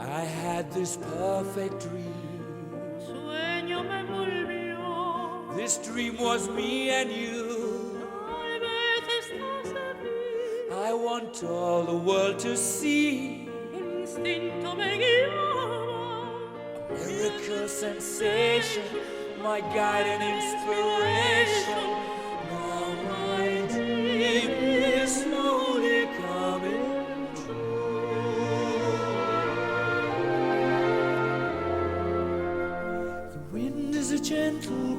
I had this perfect dream. Sueño me envolvió. This dream was me and you. Tal vez estás aquí. I want all the world to see. El instinto me guiaba. Miracle sensation, my guide and inspiration. Now my dream is slowly coming true. The wind is a gentle